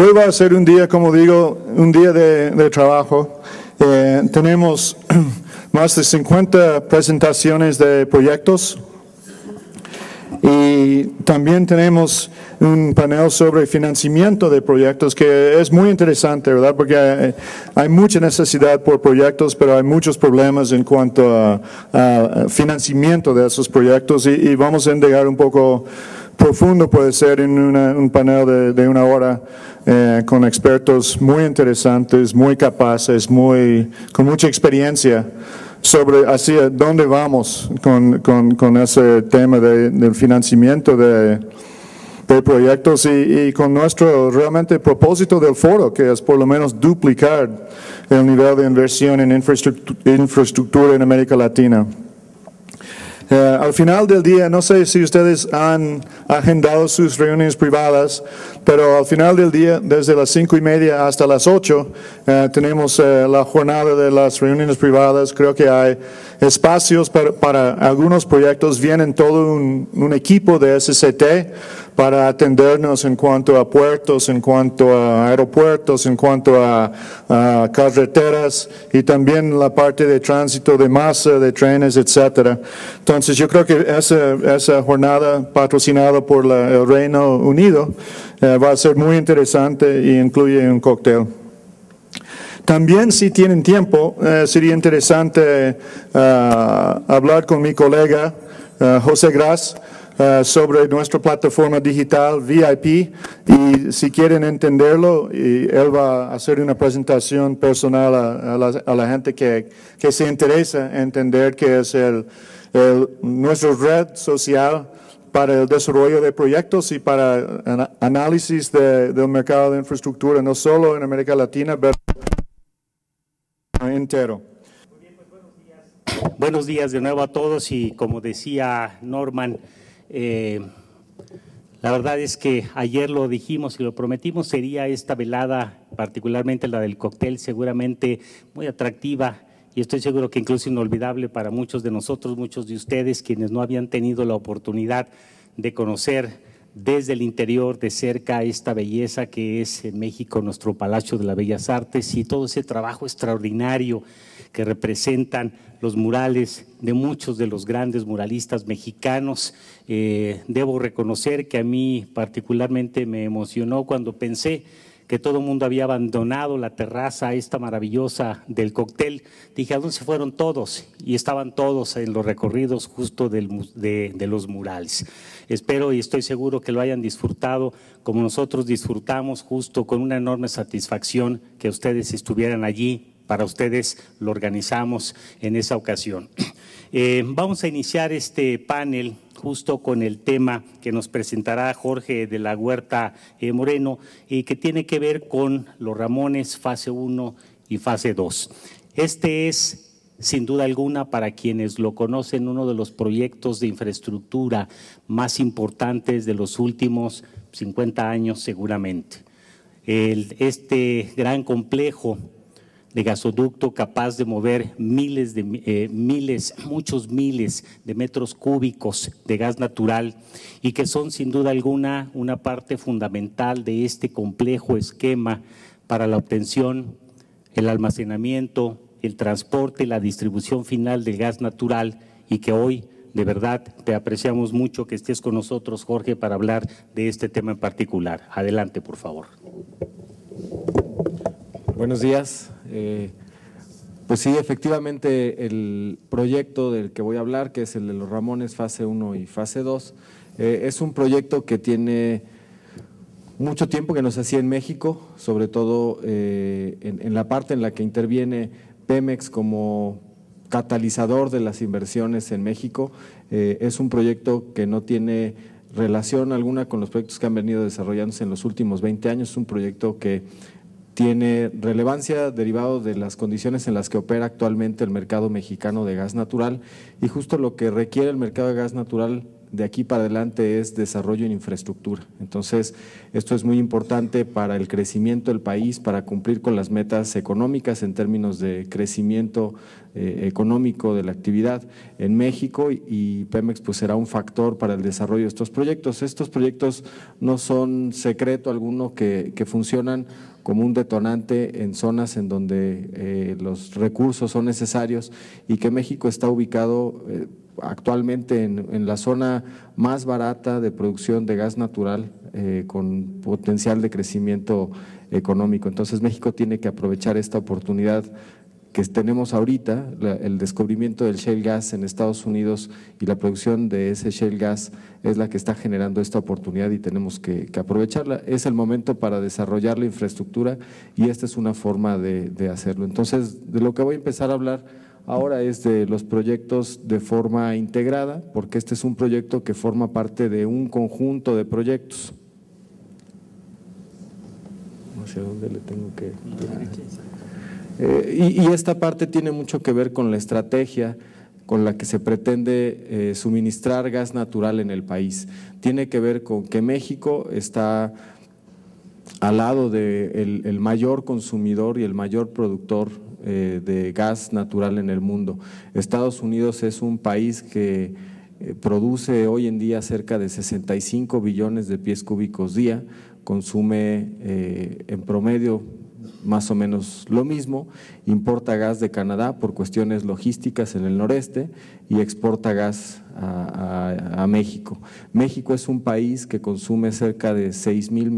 Hoy va a ser un día, como digo, un día de trabajo. Tenemos más de 50 presentaciones de proyectos y también tenemos un panel sobre financiamiento de proyectos que es muy interesante, ¿verdad? Porque hay mucha necesidad por proyectos, pero hay muchos problemas en cuanto a financiamiento de esos proyectos y vamos a indagar un poco profundo, puede ser, en un panel de una hora con expertos muy interesantes, muy capaces, con mucha experiencia sobre hacia dónde vamos con ese tema del financiamiento de proyectos y con nuestro realmente propósito del foro, que es por lo menos duplicar el nivel de inversión en infraestructura en América Latina. Al final del día, no sé si ustedes han agendado sus reuniones privadas, pero al final del día, desde las 5:30 hasta las 8, tenemos la jornada de las reuniones privadas. Creo que hay espacios para algunos proyectos. Vienen todo un equipo de SCT para atendernos en cuanto a puertos, en cuanto a aeropuertos, en cuanto a carreteras y también la parte de tránsito de masa, de trenes, etcétera. Entonces yo creo que esa jornada patrocinada por el Reino Unido va a ser muy interesante y incluye un cóctel. También, si tienen tiempo, sería interesante hablar con mi colega José Gras sobre nuestra plataforma digital VIP, y si quieren entenderlo, él va a hacer una presentación personal a la gente que se interesa en entender qué es nuestra red social para el desarrollo de proyectos y para análisis del mercado de infraestructura, no solo en América Latina, pero entero. Muy bien, pues buenos días. Buenos días de nuevo a todos, y como decía Norman, la verdad es que ayer lo dijimos y lo prometimos, sería esta velada, particularmente la del cóctel, seguramente muy atractiva, y estoy seguro que incluso inolvidable para muchos de nosotros, muchos de ustedes, quienes no habían tenido la oportunidad de conocer desde el interior de cerca esta belleza que es en México nuestro Palacio de las Bellas Artes, y todo ese trabajo extraordinario que representan los murales de muchos de los grandes muralistas mexicanos. Debo reconocer que a mí particularmente me emocionó cuando pensé que todo el mundo había abandonado la terraza esta maravillosa del cóctel. Dije, ¿a dónde se fueron todos? Y estaban todos en los recorridos justo de los murales. Espero y estoy seguro que lo hayan disfrutado como nosotros disfrutamos, justo con una enorme satisfacción que ustedes estuvieran allí. Para ustedes lo organizamos en esa ocasión. Vamos a iniciar este panel justo con el tema que nos presentará Jorge de la Huerta Moreno, que tiene que ver con los Ramones fase 1 y fase 2. Este es, sin duda alguna, para quienes lo conocen, uno de los proyectos de infraestructura más importantes de los últimos 50 años seguramente. Este gran complejo de gasoducto capaz de mover muchos miles de metros cúbicos de gas natural, y que son sin duda alguna una parte fundamental de este complejo esquema para la obtención, el almacenamiento, el transporte y la distribución final del gas natural, y que hoy de verdad te apreciamos mucho que estés con nosotros, Jorge, para hablar de este tema en particular. Adelante, por favor. Buenos días. Pues sí, efectivamente el proyecto del que voy a hablar, que es el de los Ramones fase 1 y fase 2, es un proyecto que tiene mucho tiempo que no se hacía en México, sobre todo en la parte en la que interviene Pemex como catalizador de las inversiones en México. Es un proyecto que no tiene relación alguna con los proyectos que han venido desarrollándose en los últimos 20 años. Es un proyecto que tiene relevancia derivado de las condiciones en las que opera actualmente el mercado mexicano de gas natural, y justo lo que requiere el mercado de gas natural de aquí para adelante es desarrollo en infraestructura. Entonces, esto es muy importante para el crecimiento del país, para cumplir con las metas económicas en términos de crecimiento económico de la actividad en México, y Pemex pues será un factor para el desarrollo de estos proyectos. Estos proyectos no son secreto alguno, que funcionan como un detonante en zonas en donde los recursos son necesarios, y que México está ubicado actualmente en la zona más barata de producción de gas natural, con potencial de crecimiento económico. Entonces México tiene que aprovechar esta oportunidad que tenemos ahorita, el descubrimiento del shale gas en Estados Unidos, y la producción de ese shale gas es la que está generando esta oportunidad, y tenemos que aprovecharla. Es el momento para desarrollar la infraestructura, y esta es una forma de hacerlo. Entonces, de lo que voy a empezar a hablar ahora es de los proyectos de forma integrada, porque este es un proyecto que forma parte de un conjunto de proyectos. No sé dónde le tengo que… Y esta parte tiene mucho que ver con la estrategia con la que se pretende suministrar gas natural en el país. Tiene que ver con que México está al lado del mayor consumidor y el mayor productor de gas natural en el mundo. Estados Unidos es un país que produce hoy en día cerca de 65 billones de pies cúbicos día, consume en promedio más o menos lo mismo, importa gas de Canadá por cuestiones logísticas en el noreste, y exporta gas a México. México es un país que consume cerca de 6,000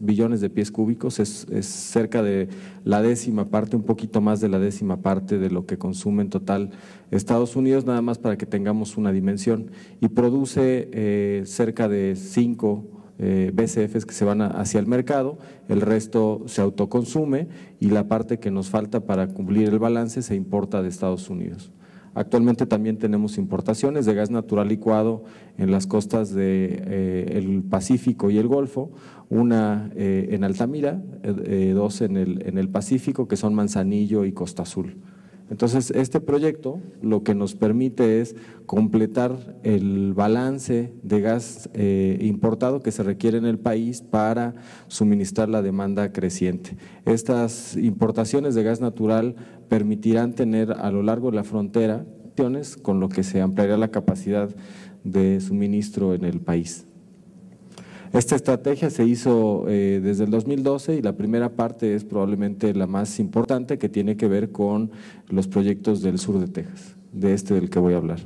billones de pies cúbicos, es cerca de la décima parte, un poquito más de la décima parte de lo que consume en total Estados Unidos, nada más para que tengamos una dimensión, y produce cerca de 5 BCFs que se van hacia el mercado, el resto se autoconsume, y la parte que nos falta para cumplir el balance se importa de Estados Unidos. Actualmente también tenemos importaciones de gas natural licuado en las costas del Pacífico y el Golfo, una en Altamira, dos en el Pacífico, que son Manzanillo y Costa Azul. Entonces, este proyecto lo que nos permite es completar el balance de gas importado que se requiere en el país para suministrar la demanda creciente. Estas importaciones de gas natural permitirán tener a lo largo de la frontera, con lo que se ampliará la capacidad de suministro en el país. Esta estrategia se hizo desde el 2012, y la primera parte es probablemente la más importante, que tiene que ver con los proyectos del sur de Texas, del que voy a hablar.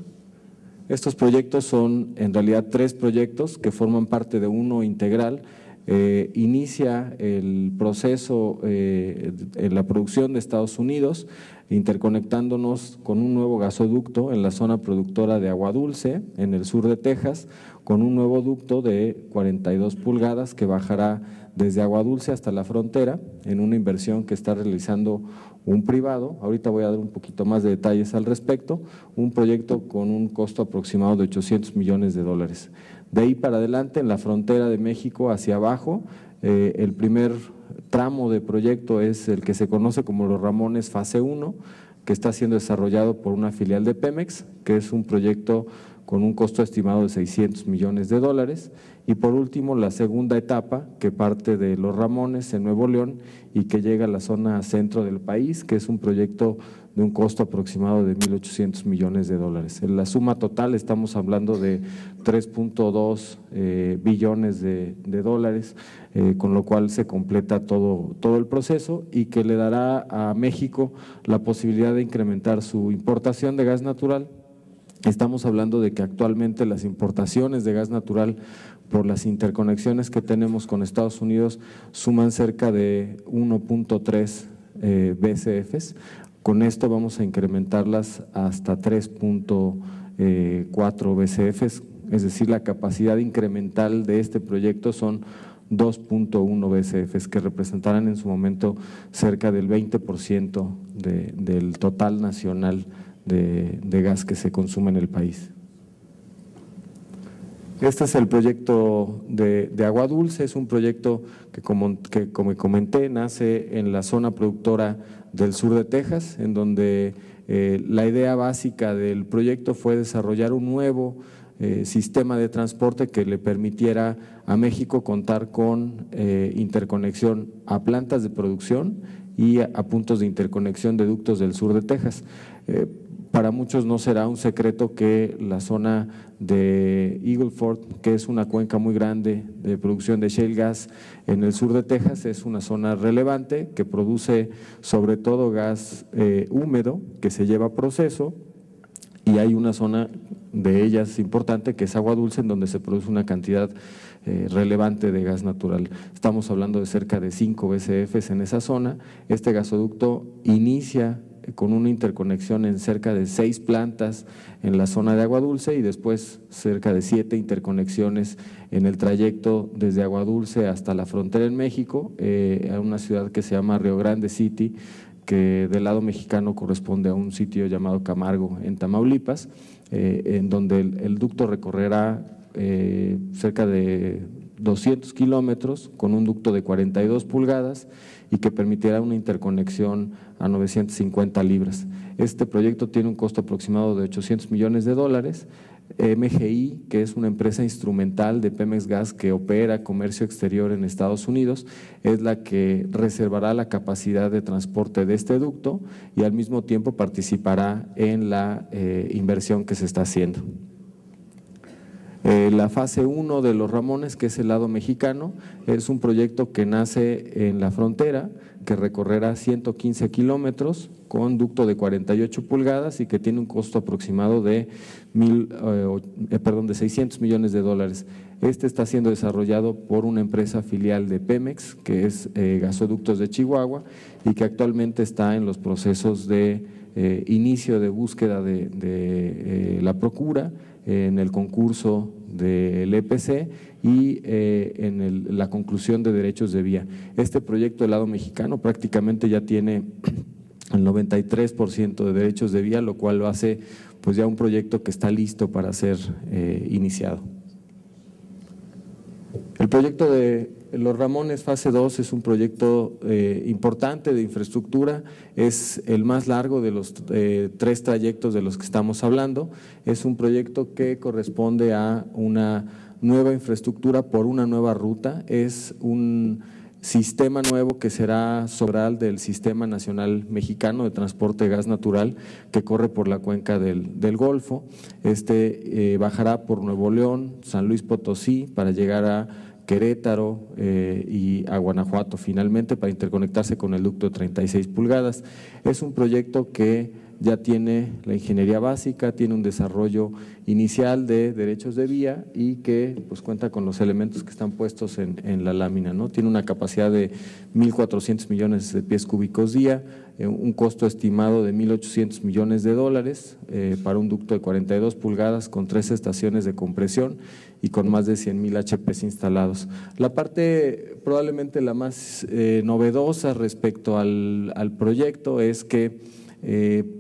Estos proyectos son en realidad 3 proyectos que forman parte de uno integral. Inicia el proceso en la producción de Estados Unidos, interconectándonos con un nuevo gasoducto en la zona productora de agua dulce en el sur de Texas, con un nuevo ducto de 42 pulgadas que bajará desde Agua Dulce hasta la frontera, en una inversión que está realizando un privado. Ahorita voy a dar un poquito más de detalles al respecto, un proyecto con un costo aproximado de $800 millones. De ahí para adelante, en la frontera de México hacia abajo, el primer tramo de proyecto es el que se conoce como Los Ramones Fase 1, que está siendo desarrollado por una filial de Pemex, que es un proyecto con un costo estimado de $600 millones. Y por último, la segunda etapa, que parte de Los Ramones en Nuevo León y que llega a la zona centro del país, que es un proyecto de un costo aproximado de $1,800 millones. En la suma total estamos hablando de 3.2 billones de dólares, con lo cual se completa todo el proceso, y que le dará a México la posibilidad de incrementar su importación de gas natural. Estamos hablando de que actualmente las importaciones de gas natural, por las interconexiones que tenemos con Estados Unidos, suman cerca de 1.3 BCFs. Con esto vamos a incrementarlas hasta 3.4 BCFs, es decir, la capacidad incremental de este proyecto son 2.1 BCFs, que representarán en su momento cerca del 20% del total nacional de gas que se consume en el país. Este es el proyecto de Agua Dulce, es un proyecto que como comenté, nace en la zona productora del sur de Texas, en donde la idea básica del proyecto fue desarrollar un nuevo sistema de transporte que le permitiera a México contar con interconexión a plantas de producción y a puntos de interconexión de ductos del sur de Texas. Para muchos no será un secreto que la zona de Eagle Ford, que es una cuenca muy grande de producción de shale gas en el sur de Texas, es una zona relevante que produce sobre todo gas húmedo que se lleva a proceso, y hay una zona de ellas importante que es agua dulce, en donde se produce una cantidad relevante de gas natural. Estamos hablando de cerca de 5 BCFs en esa zona. Este gasoducto inicia con una interconexión en cerca de 6 plantas en la zona de agua dulce y después cerca de 7 interconexiones en el trayecto desde agua dulce hasta la frontera en México, a una ciudad que se llama Rio Grande City, que del lado mexicano corresponde a un sitio llamado Camargo en Tamaulipas, en donde el ducto recorrerá cerca de 200 kilómetros con un ducto de 42 pulgadas y que permitirá una interconexión a 950 libras. Este proyecto tiene un costo aproximado de $800 millones. MGI, que es una empresa instrumental de Pemex Gas que opera comercio exterior en Estados Unidos, es la que reservará la capacidad de transporte de este ducto y al mismo tiempo participará en la inversión que se está haciendo. La fase 1 de Los Ramones, que es el lado mexicano, es un proyecto que nace en la frontera, que recorrerá 115 kilómetros con ducto de 48 pulgadas y que tiene un costo aproximado de $600 millones. Este está siendo desarrollado por una empresa filial de Pemex, que es Gasoductos de Chihuahua, y que actualmente está en los procesos de inicio de búsqueda de la Procura, en el concurso del EPC y en la conclusión de derechos de vía. Este proyecto del lado mexicano prácticamente ya tiene el 93% de derechos de vía, lo cual lo hace pues ya un proyecto que está listo para ser iniciado. El proyecto de Los Ramones fase 2 es un proyecto importante de infraestructura, es el más largo de los 3 trayectos de los que estamos hablando. Es un proyecto que corresponde a una nueva infraestructura por una nueva ruta, es un sistema nuevo que será sobral del Sistema Nacional Mexicano de Transporte de Gas Natural que corre por la cuenca del Golfo. Bajará por Nuevo León, San Luis Potosí para llegar a Querétaro y a Guanajuato finalmente para interconectarse con el ducto de 36 pulgadas. Es un proyecto que ya tiene la ingeniería básica, tiene un desarrollo inicial de derechos de vía y que pues cuenta con los elementos que están puestos en la lámina, ¿no? Tiene una capacidad de 1.400 millones de pies cúbicos día, un costo estimado de $1.800 millones para un ducto de 42 pulgadas con 3 estaciones de compresión y con más de 100,000 HPs instalados. La parte probablemente la más novedosa respecto al proyecto es que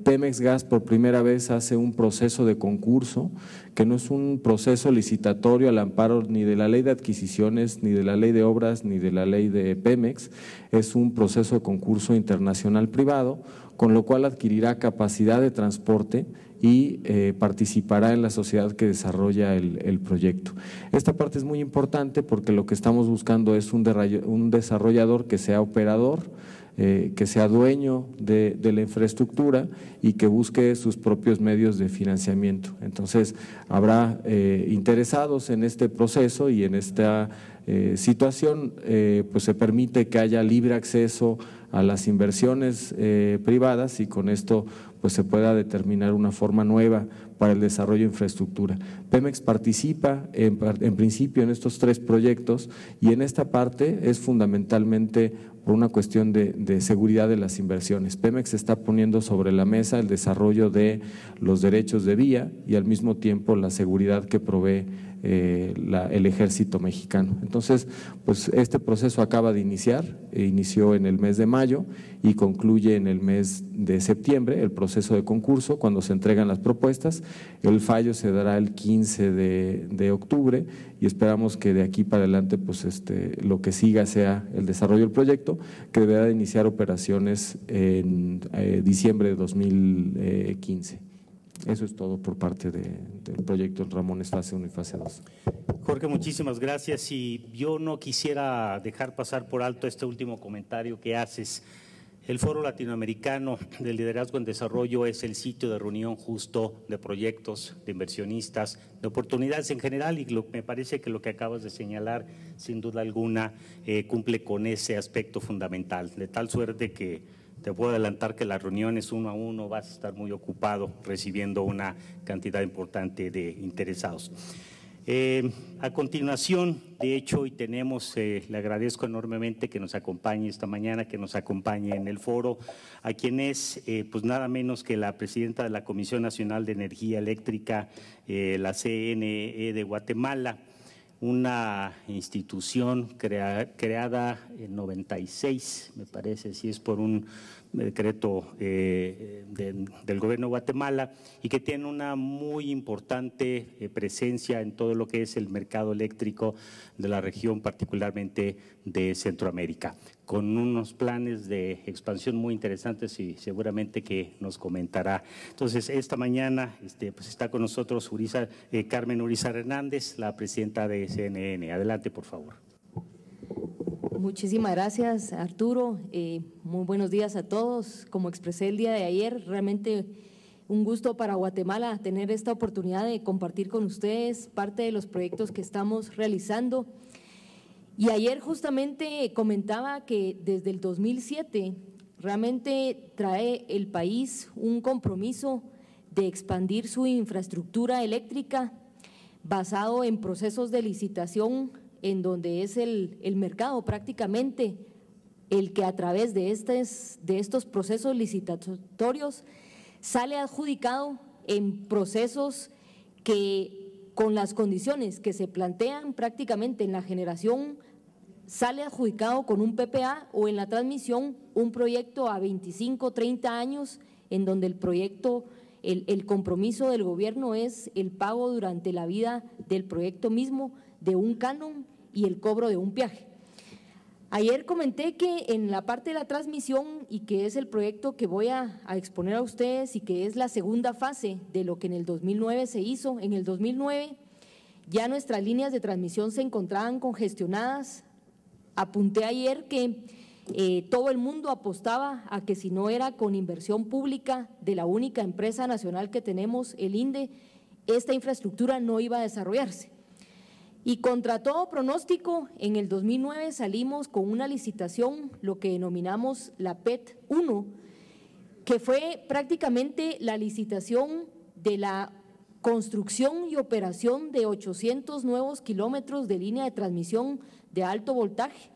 Pemex Gas por primera vez hace un proceso de concurso que no es un proceso licitatorio al amparo ni de la ley de adquisiciones, ni de la ley de obras, ni de la ley de Pemex, es un proceso de concurso internacional privado, con lo cual adquirirá capacidad de transporte y participará en la sociedad que desarrolla el proyecto. Esta parte es muy importante porque lo que estamos buscando es un desarrollador que sea operador, que sea dueño de la infraestructura y que busque sus propios medios de financiamiento. Entonces, habrá interesados en este proceso y en esta situación, pues se permite que haya libre acceso a las inversiones privadas y con esto pues se pueda determinar una forma nueva para el desarrollo de infraestructura. Pemex participa en principio en estos 3 proyectos y en esta parte es fundamentalmente por una cuestión de seguridad de las inversiones. Pemex está poniendo sobre la mesa el desarrollo de los derechos de vía y al mismo tiempo la seguridad que provee el ejército mexicano. Entonces, pues este proceso acaba de iniciar, inició en el mes de mayo y concluye en el mes de septiembre, el proceso de concurso, cuando se entregan las propuestas. El fallo se dará el 15 de octubre y esperamos que de aquí para adelante pues lo que siga sea el desarrollo del proyecto, que deberá de iniciar operaciones en diciembre de 2015. Eso es todo por parte del proyecto Ramones fase 1 y fase 2. Jorge, muchísimas gracias. Y yo no quisiera dejar pasar por alto este último comentario que haces. El Foro Latinoamericano del Liderazgo en Desarrollo es el sitio de reunión justo de proyectos, de inversionistas, de oportunidades en general, y me parece que lo que acabas de señalar, sin duda alguna, cumple con ese aspecto fundamental, de tal suerte que te puedo adelantar que las reuniones uno a uno vas a estar muy ocupado recibiendo una cantidad importante de interesados. A continuación, de hecho, hoy tenemos, le agradezco enormemente que nos acompañe esta mañana, que nos acompañe en el foro, a quien es pues nada menos que la presidenta de la Comisión Nacional de Energía Eléctrica, la CNE de Guatemala, una institución creada en 96, me parece, si es por un decreto del gobierno de Guatemala, y que tiene una muy importante presencia en todo lo que es el mercado eléctrico de la región, particularmente de Centroamérica, con unos planes de expansión muy interesantes y seguramente que nos comentará. Entonces, esta mañana pues está con nosotros Carmen Urizar Hernández, la presidenta de CNN. Adelante, por favor. Muchísimas gracias, Arturo. Muy buenos días a todos. Como expresé el día de ayer, realmente un gusto para Guatemala tener esta oportunidad de compartir con ustedes parte de los proyectos que estamos realizando. Y ayer justamente comentaba que desde el 2007 realmente trae el país un compromiso de expandir su infraestructura eléctrica basado en procesos de licitación, en donde es el mercado prácticamente el que a través de estos procesos licitatorios sale adjudicado en procesos que con las condiciones que se plantean prácticamente en la generación sale adjudicado con un PPA, o en la transmisión un proyecto a 25, 30 años, en donde el proyecto, el compromiso del gobierno es el pago durante la vida del proyecto mismo de un canon y el cobro de un peaje. Ayer comenté que en la parte de la transmisión, y que es el proyecto que voy a exponer a ustedes y que es la segunda fase de lo que en el 2009 se hizo. En el 2009 ya nuestras líneas de transmisión se encontraban congestionadas. Apunté ayer que todo el mundo apostaba a que si no era con inversión pública de la única empresa nacional que tenemos, el INDE, esta infraestructura no iba a desarrollarse. Y contra todo pronóstico, en el 2009 salimos con una licitación, lo que denominamos la PET 1, que fue prácticamente la licitación de la construcción y operación de 800 nuevos kilómetros de línea de transmisión de alto voltaje,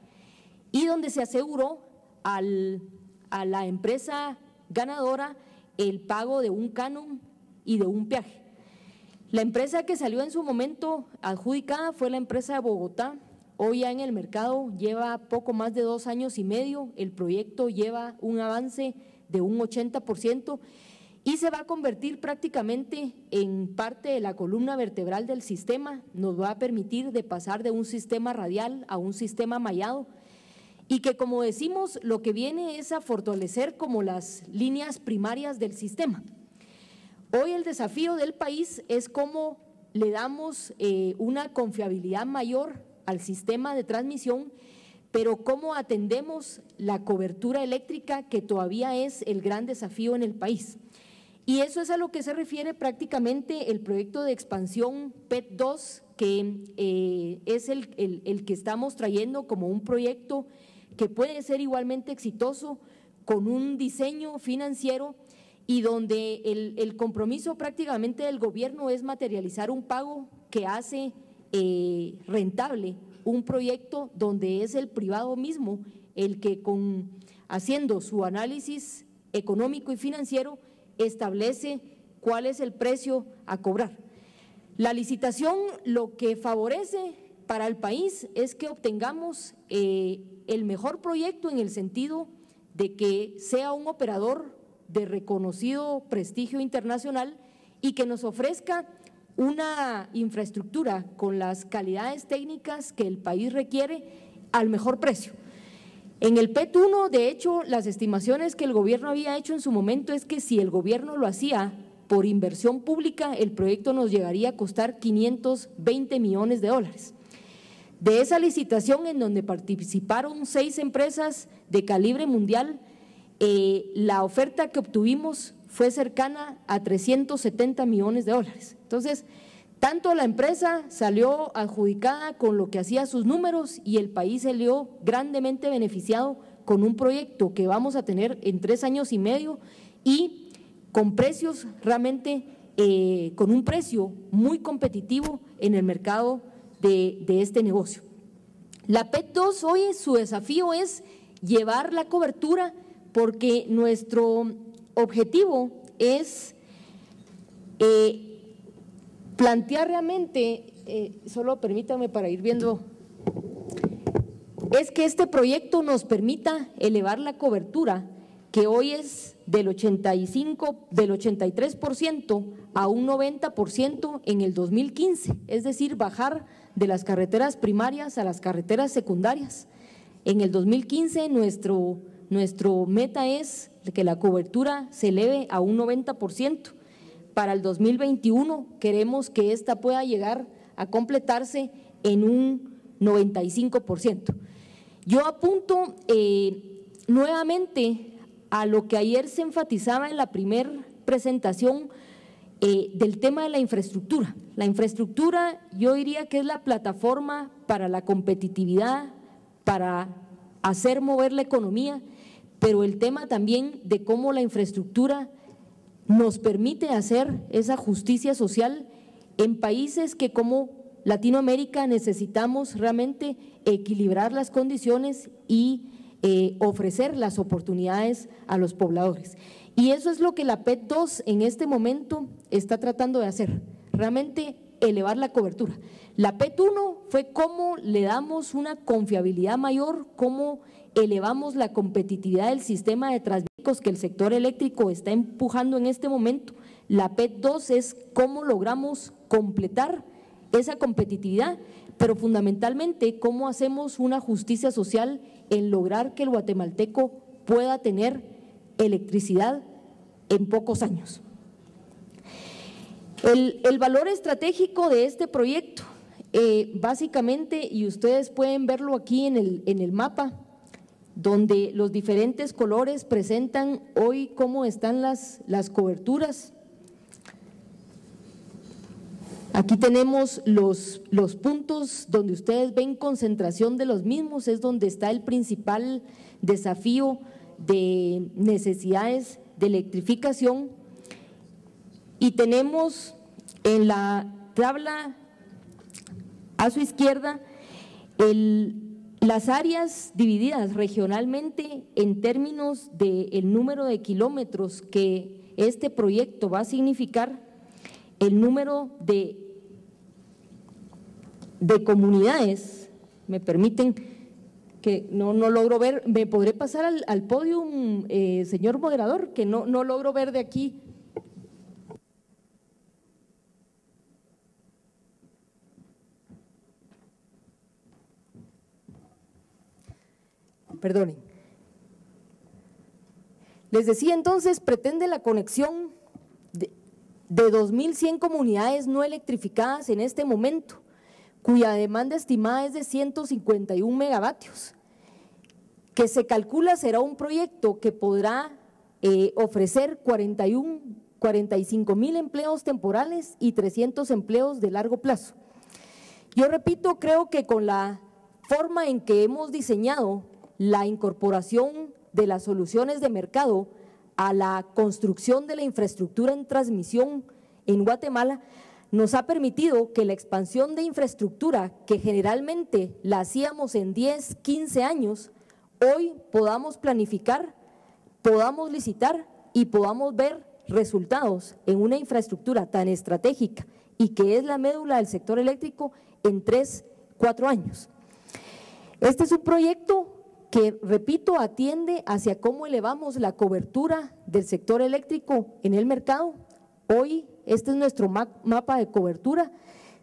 y donde se aseguró a la empresa ganadora el pago de un canon y de un peaje. La empresa que salió en su momento adjudicada fue la empresa de Bogotá. Hoy ya en el mercado lleva poco más de 2 años y medio, el proyecto lleva un avance de un 80% y se va a convertir prácticamente en parte de la columna vertebral del sistema. Nos va a permitir de pasar de un sistema radial a un sistema mallado, y que, como decimos, lo que viene es a fortalecer como las líneas primarias del sistema. Hoy el desafío del país es cómo le damos una confiabilidad mayor al sistema de transmisión, pero cómo atendemos la cobertura eléctrica, que todavía es el gran desafío en el país. Y eso es a lo que se refiere prácticamente el proyecto de expansión PET 2, que es el que estamos trayendo como un proyecto que puede ser igualmente exitoso, con un diseño financiero y donde el compromiso prácticamente del gobierno es materializar un pago que hace rentable un proyecto, donde es el privado mismo el que haciendo su análisis económico y financiero establece cuál es el precio a cobrar. La licitación lo que favorece para el país es que obtengamos el mejor proyecto, en el sentido de que sea un operador de reconocido prestigio internacional y que nos ofrezca una infraestructura con las calidades técnicas que el país requiere al mejor precio. En el PET 1, de hecho, las estimaciones que el gobierno había hecho en su momento es que si el gobierno lo hacía por inversión pública, el proyecto nos llegaría a costar 520 millones de dólares. De esa licitación, en donde participaron 6 empresas de calibre mundial, la oferta que obtuvimos fue cercana a 370 millones de dólares. Entonces, tanto la empresa salió adjudicada con lo que hacía sus números y el país salió grandemente beneficiado con un proyecto que vamos a tener en 3 años y medio y con precios realmente, con un precio muy competitivo en el mercado de este negocio. La PET 2 hoy su desafío es llevar la cobertura, porque nuestro objetivo es plantear realmente, solo permítame para ir viendo, es que este proyecto nos permita elevar la cobertura, que hoy es del 83% a un 90% en el 2015, es decir, bajar de las carreteras primarias a las carreteras secundarias. En el 2015 nuestro meta es que la cobertura se eleve a un 90%. Para el 2021 queremos que esta pueda llegar a completarse en un 95%. Yo apunto nuevamente a lo que ayer se enfatizaba en la primera presentación del tema de la infraestructura. La infraestructura yo diría que es la plataforma para la competitividad, para hacer mover la economía, pero el tema también de cómo la infraestructura nos permite hacer esa justicia social en países que como Latinoamérica necesitamos realmente equilibrar las condiciones y ofrecer las oportunidades a los pobladores. Y eso es lo que la PET 2 en este momento está tratando de hacer, realmente elevar la cobertura. La PET 1 fue cómo le damos una confiabilidad mayor, cómo elevamos la competitividad del sistema de transmisores que el sector eléctrico está empujando en este momento. La PET 2 es cómo logramos completar esa competitividad, pero fundamentalmente cómo hacemos una justicia social en lograr que el guatemalteco pueda tener electricidad en pocos años. El valor estratégico de este proyecto, básicamente, y ustedes pueden verlo aquí en el mapa, donde los diferentes colores presentan hoy cómo están las coberturas. Aquí tenemos los puntos donde ustedes ven concentración de los mismos, es donde está el principal desafío de necesidades de electrificación. Y tenemos en la tabla a su izquierda las áreas divididas regionalmente en términos del número de kilómetros que este proyecto va a significar, el número de comunidades. Me permiten que no logro ver, ¿me podré pasar al podio, señor moderador? Que no logro ver de aquí. Perdonen. Les decía entonces, pretende la conexión de 2.100 comunidades no electrificadas en este momento, cuya demanda estimada es de 151 megavatios, que se calcula será un proyecto que podrá ofrecer 45,000 empleos temporales y 300 empleos de largo plazo. Yo repito, creo que con la forma en que hemos diseñado la incorporación de las soluciones de mercado a la construcción de la infraestructura en transmisión en Guatemala, nos ha permitido que la expansión de infraestructura, que generalmente la hacíamos en 10, 15 años, hoy podamos planificar, podamos licitar y podamos ver resultados en una infraestructura tan estratégica y que es la médula del sector eléctrico en 3, 4 años. Este es un proyecto que, repito, atiende hacia cómo elevamos la cobertura del sector eléctrico en el mercado. Hoy este es nuestro mapa de cobertura,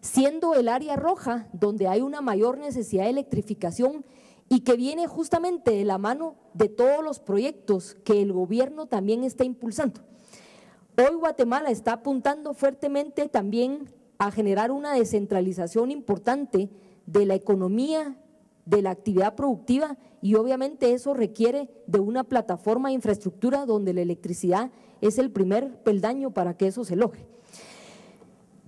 siendo el área roja donde hay una mayor necesidad de electrificación y que viene justamente de la mano de todos los proyectos que el gobierno también está impulsando. Hoy Guatemala está apuntando fuertemente también a generar una descentralización importante de la economía, de la actividad productiva, y obviamente eso requiere de una plataforma de infraestructura donde la electricidad es el primer peldaño para que eso se logre.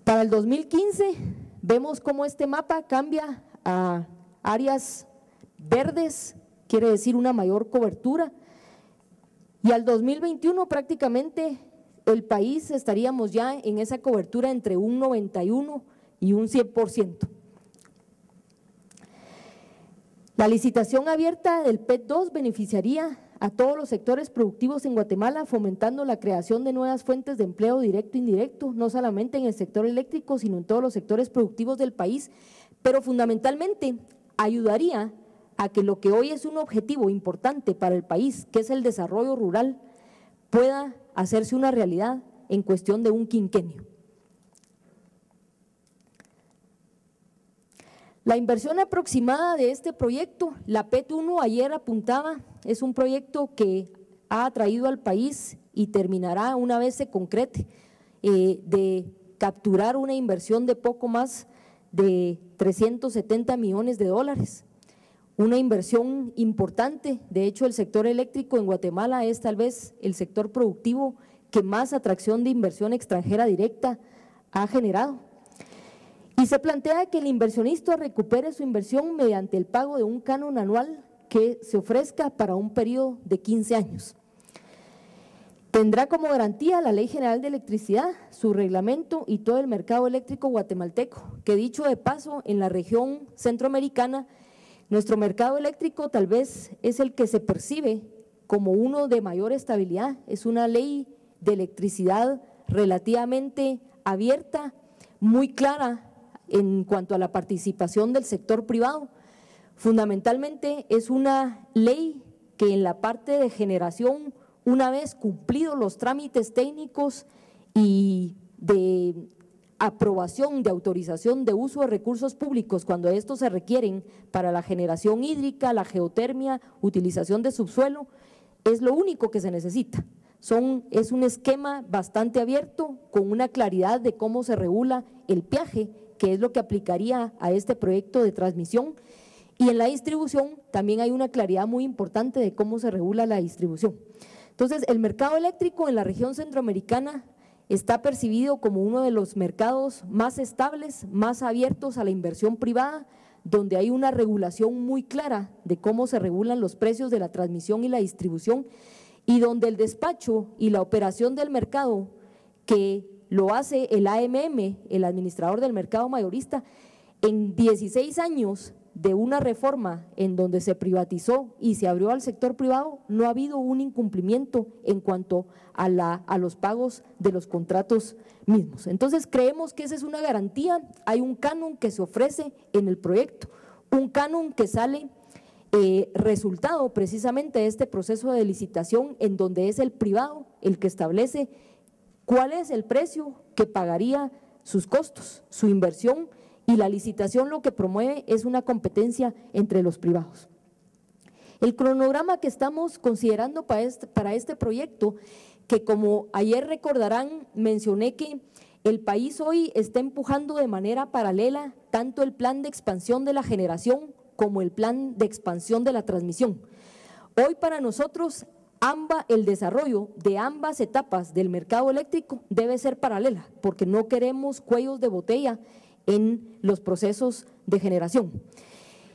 Para el 2015 vemos cómo este mapa cambia a áreas verdes, quiere decir una mayor cobertura, y al 2021 prácticamente el país estaríamos ya en esa cobertura entre un 91 y un 100%. La licitación abierta del PET 2 beneficiaría a todos los sectores productivos en Guatemala, fomentando la creación de nuevas fuentes de empleo directo e indirecto, no solamente en el sector eléctrico, sino en todos los sectores productivos del país, pero fundamentalmente ayudaría a que lo que hoy es un objetivo importante para el país, que es el desarrollo rural, pueda hacerse una realidad en cuestión de un quinquenio. La inversión aproximada de este proyecto, la PET 1 ayer apuntaba, es un proyecto que ha atraído al país y terminará una vez se concrete de capturar una inversión de poco más de 370 millones de dólares. Una inversión importante. De hecho, el sector eléctrico en Guatemala es tal vez el sector productivo que más atracción de inversión extranjera directa ha generado. Y se plantea que el inversionista recupere su inversión mediante el pago de un canon anual que se ofrezca para un periodo de 15 años. Tendrá como garantía la Ley General de Electricidad, su reglamento y todo el mercado eléctrico guatemalteco, que dicho de paso, en la región centroamericana, nuestro mercado eléctrico tal vez es el que se percibe como uno de mayor estabilidad. Es una ley de electricidad relativamente abierta, muy clara en cuanto a la participación del sector privado. Fundamentalmente es una ley que en la parte de generación, una vez cumplidos los trámites técnicos y de aprobación de autorización de uso de recursos públicos cuando estos se requieren para la generación hídrica, la geotermia, utilización de subsuelo, es lo único que se necesita. Es un esquema bastante abierto con una claridad de cómo se regula el peaje, que es lo que aplicaría a este proyecto de transmisión, y en la distribución también hay una claridad muy importante de cómo se regula la distribución. Entonces, el mercado eléctrico en la región centroamericana está percibido como uno de los mercados más estables, más abiertos a la inversión privada, donde hay una regulación muy clara de cómo se regulan los precios de la transmisión y la distribución, y donde el despacho y la operación del mercado, que lo hace el AMM, el administrador del mercado mayorista, en 16 años de una reforma en donde se privatizó y se abrió al sector privado, no ha habido un incumplimiento en cuanto a los pagos de los contratos mismos. Entonces creemos que esa es una garantía. Hay un canon que se ofrece en el proyecto, un canon que sale resultado precisamente de este proceso de licitación en donde es el privado el que establece cuál es el precio que pagaría sus costos, su inversión, y la licitación lo que promueve es una competencia entre los privados. El cronograma que estamos considerando para este proyecto, que como ayer recordarán, mencioné que el país hoy está empujando de manera paralela tanto el plan de expansión de la generación como el plan de expansión de la transmisión. Hoy para nosotros el desarrollo de ambas etapas del mercado eléctrico debe ser paralela, porque no queremos cuellos de botella en los procesos de generación.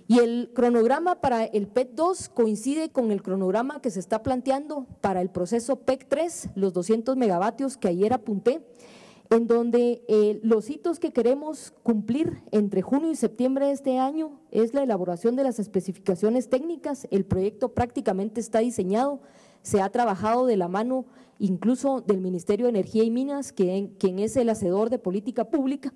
Y el cronograma para el PET 2 coincide con el cronograma que se está planteando para el proceso PEC 3, los 200 megavatios que ayer apunté, en donde los hitos que queremos cumplir entre junio y septiembre de este año es la elaboración de las especificaciones técnicas. El proyecto prácticamente está diseñado, se ha trabajado de la mano incluso del Ministerio de Energía y Minas, quien es el hacedor de política pública.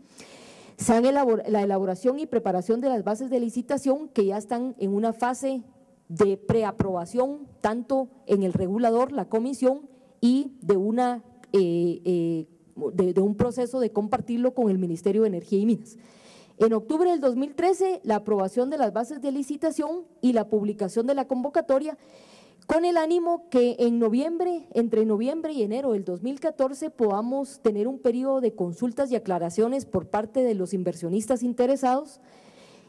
Se han la elaboración y preparación de las bases de licitación que ya están en una fase de preaprobación, tanto en el regulador, la comisión, y de un proceso de compartirlo con el Ministerio de Energía y Minas. En octubre del 2013, la aprobación de las bases de licitación y la publicación de la convocatoria con el ánimo que en noviembre, entre noviembre y enero del 2014 podamos tener un periodo de consultas y aclaraciones por parte de los inversionistas interesados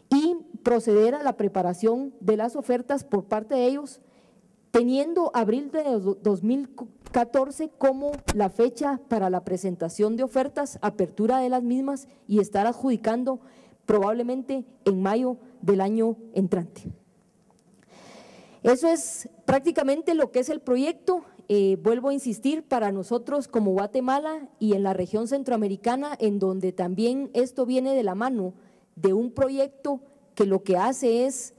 y proceder a la preparación de las ofertas por parte de ellos, teniendo abril de 2014 como la fecha para la presentación de ofertas, apertura de las mismas y estar adjudicando probablemente en mayo del año entrante. Eso es prácticamente lo que es el proyecto. Vuelvo a insistir, para nosotros como Guatemala y en la región centroamericana, en donde también esto viene de la mano de un proyecto que lo que hace es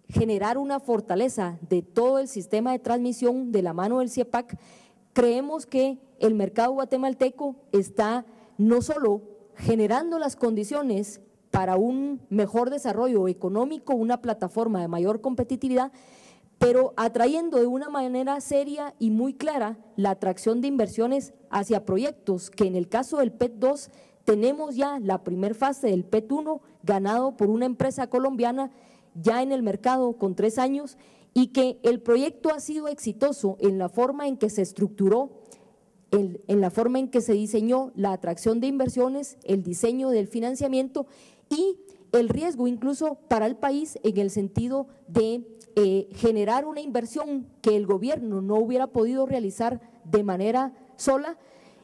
generar una fortaleza de todo el sistema de transmisión de la mano del CIEPAC, creemos que el mercado guatemalteco está no solo generando las condiciones para un mejor desarrollo económico, una plataforma de mayor competitividad, pero atrayendo de una manera seria y muy clara la atracción de inversiones hacia proyectos que en el caso del PET 2 tenemos ya la primera fase del PET 1 ganado por una empresa colombiana ya en el mercado con 3 años y que el proyecto ha sido exitoso en la forma en que se estructuró, en la forma en que se diseñó la atracción de inversiones, el diseño del financiamiento y el riesgo incluso para el país en el sentido de generar una inversión que el gobierno no hubiera podido realizar de manera sola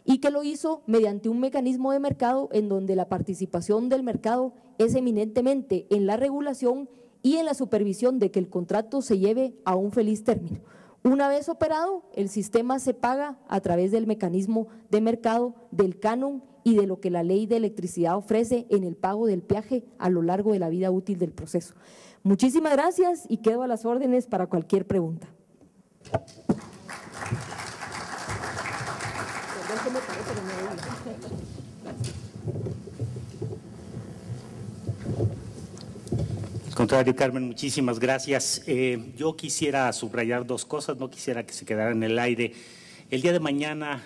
y que lo hizo mediante un mecanismo de mercado en donde la participación del mercado es eminentemente en la regulación y en la supervisión de que el contrato se lleve a un feliz término. Una vez operado, el sistema se paga a través del mecanismo de mercado, del canon y de lo que la ley de electricidad ofrece en el pago del peaje a lo largo de la vida útil del proceso. Muchísimas gracias y quedo a las órdenes para cualquier pregunta. Al contrario, Carmen, muchísimas gracias. Yo quisiera subrayar 2 cosas, no quisiera que se quedaran en el aire. El día de mañana,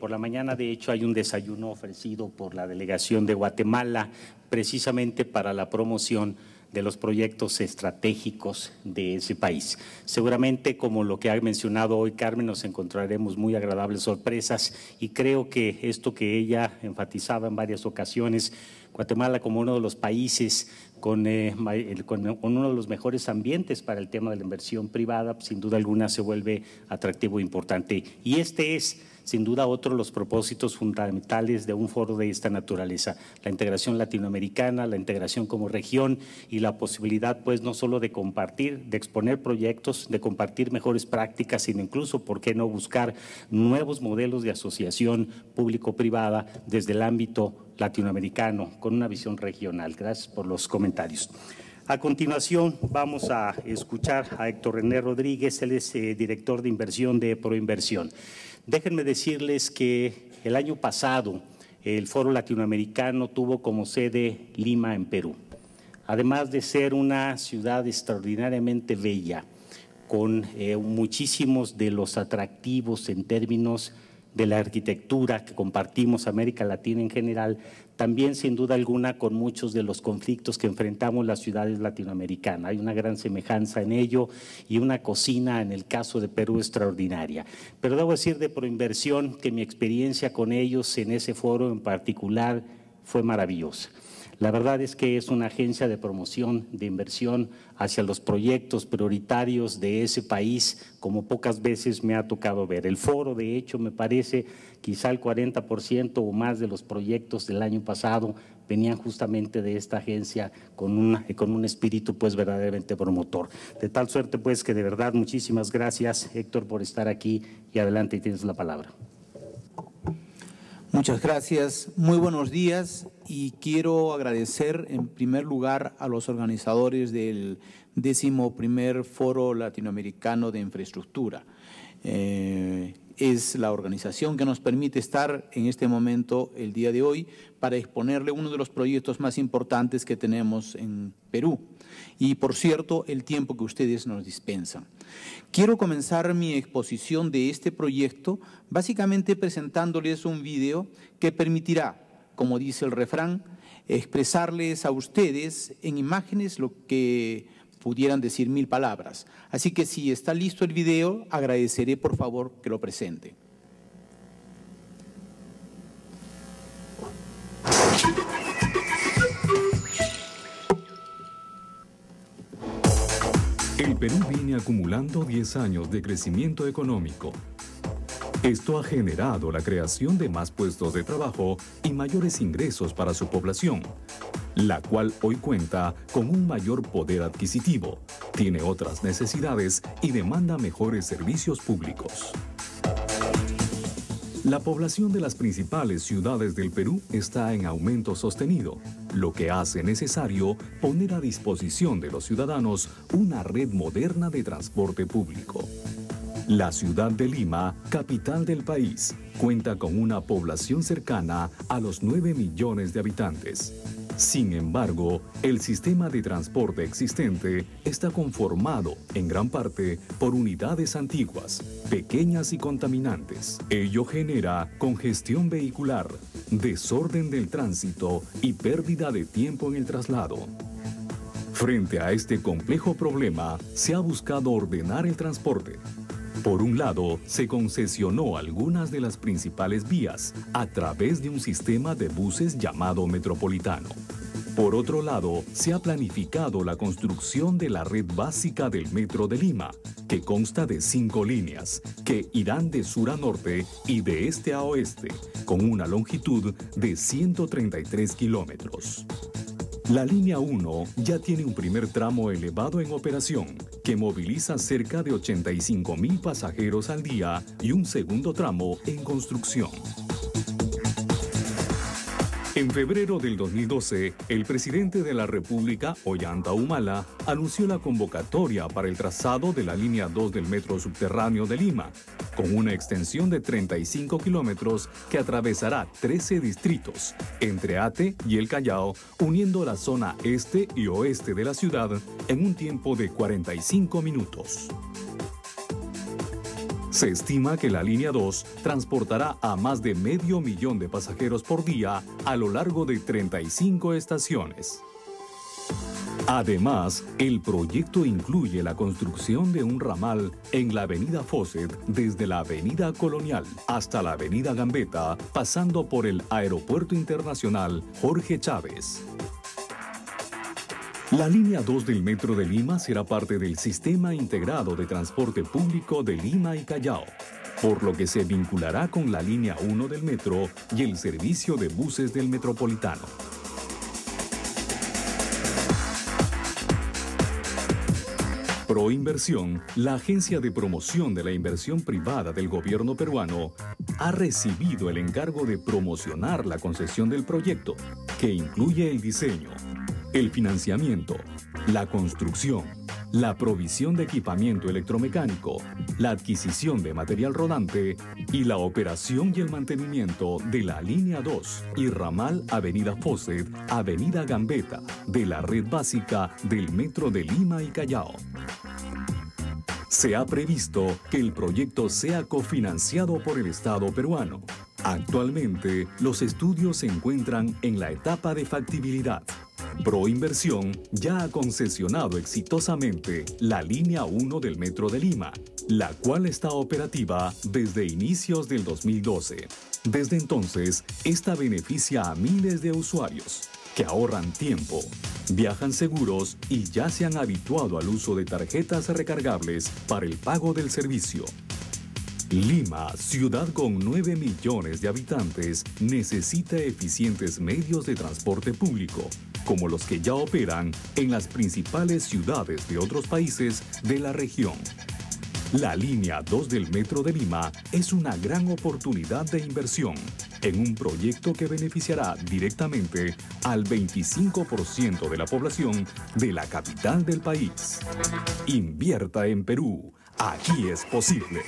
por la mañana, de hecho, hay un desayuno ofrecido por la delegación de Guatemala, precisamente para la promoción de los proyectos estratégicos de ese país. Seguramente, como lo que ha mencionado hoy Carmen, nos encontraremos muy agradables sorpresas y creo que esto que ella enfatizaba en varias ocasiones, Guatemala como uno de los países con uno de los mejores ambientes para el tema de la inversión privada, sin duda alguna se vuelve atractivo e importante. Y este es, sin duda, otro de los propósitos fundamentales de un foro de esta naturaleza, la integración latinoamericana, la integración como región y la posibilidad, pues, no solo de compartir, de exponer proyectos, de compartir mejores prácticas, sino incluso, ¿por qué no buscar nuevos modelos de asociación público-privada desde el ámbito latinoamericano, con una visión regional? Gracias por los comentarios. A continuación vamos a escuchar a Héctor René Rodríguez, él es director de inversión de Proinversión. Déjenme decirles que el año pasado el Foro Latinoamericano tuvo como sede Lima, en Perú. Además de ser una ciudad extraordinariamente bella, con muchísimos de los atractivos en términos de la arquitectura que compartimos América Latina en general, también sin duda alguna con muchos de los conflictos que enfrentamos las ciudades latinoamericanas. Hay una gran semejanza en ello y una cocina en el caso de Perú extraordinaria. Pero debo decir de Proinversión que mi experiencia con ellos en ese foro en particular fue maravillosa. La verdad es que es una agencia de promoción de inversión hacia los proyectos prioritarios de ese país, como pocas veces me ha tocado ver. El foro, de hecho, me parece quizá el 40% o más de los proyectos del año pasado venían justamente de esta agencia con un espíritu pues verdaderamente promotor. De tal suerte pues que de verdad muchísimas gracias, Héctor, por estar aquí y adelante, tienes la palabra. Muchas gracias, muy buenos días y quiero agradecer en primer lugar a los organizadores del 11º Foro Latinoamericano de Infraestructura. Es la organización que nos permite estar en este momento, el día de hoy, para exponerle uno de los proyectos más importantes que tenemos en Perú. Y, por cierto, el tiempo que ustedes nos dispensan. Quiero comenzar mi exposición de este proyecto básicamente presentándoles un video que permitirá, como dice el refrán, expresarles a ustedes en imágenes lo que pudieran decir 1000 palabras. Así que si está listo el video, agradeceré por favor que lo presente. El Perú viene acumulando 10 años de crecimiento económico. Esto ha generado la creación de más puestos de trabajo y mayores ingresos para su población, la cual hoy cuenta con un mayor poder adquisitivo, tiene otras necesidades y demanda mejores servicios públicos. La población de las principales ciudades del Perú está en aumento sostenido, lo que hace necesario poner a disposición de los ciudadanos una red moderna de transporte público. La ciudad de Lima, capital del país, cuenta con una población cercana a los 9 millones de habitantes. Sin embargo, el sistema de transporte existente está conformado en gran parte por unidades antiguas, pequeñas y contaminantes. Ello genera congestión vehicular, desorden del tránsito y pérdida de tiempo en el traslado. Frente a este complejo problema, se ha buscado ordenar el transporte. Por un lado, se concesionó algunas de las principales vías a través de un sistema de buses llamado Metropolitano. Por otro lado, se ha planificado la construcción de la red básica del Metro de Lima, que consta de 5 líneas, que irán de sur a norte y de este a oeste, con una longitud de 133 kilómetros. La línea 1 ya tiene un primer tramo elevado en operación, que moviliza cerca de 85.000 pasajeros al día y un segundo tramo en construcción. En febrero del 2012, el presidente de la República, Ollanta Humala, anunció la convocatoria para el trazado de la línea 2 del metro subterráneo de Lima, con una extensión de 35 kilómetros que atravesará 13 distritos, entre Ate y El Callao, uniendo la zona este y oeste de la ciudad en un tiempo de 45 minutos. Se estima que la línea 2 transportará a más de 500.000 de pasajeros por día a lo largo de 35 estaciones. Además, el proyecto incluye la construcción de un ramal en la avenida Fawcett desde la avenida Colonial hasta la avenida Gambetta, pasando por el Aeropuerto Internacional Jorge Chávez. La línea 2 del Metro de Lima será parte del Sistema Integrado de Transporte Público de Lima y Callao, por lo que se vinculará con la línea 1 del metro y el servicio de buses del Metropolitano. Proinversión, la agencia de promoción de la inversión privada del gobierno peruano, ha recibido el encargo de promocionar la concesión del proyecto, que incluye el diseño, el financiamiento, la construcción, la provisión de equipamiento electromecánico, la adquisición de material rodante y la operación y el mantenimiento de la línea 2 y ramal Avenida Fawcett, Avenida Gambetta, de la red básica del Metro de Lima y Callao. Se ha previsto que el proyecto sea cofinanciado por el Estado peruano. Actualmente, los estudios se encuentran en la etapa de factibilidad. Proinversión ya ha concesionado exitosamente la línea 1 del Metro de Lima, la cual está operativa desde inicios del 2012. Desde entonces, esta beneficia a miles de usuarios que ahorran tiempo, viajan seguros y ya se han habituado al uso de tarjetas recargables para el pago del servicio. Lima, ciudad con 9 millones de habitantes, necesita eficientes medios de transporte público, como los que ya operan en las principales ciudades de otros países de la región. La línea 2 del Metro de Lima es una gran oportunidad de inversión en un proyecto que beneficiará directamente al 25% de la población de la capital del país. Invierta en Perú. Aquí es posible.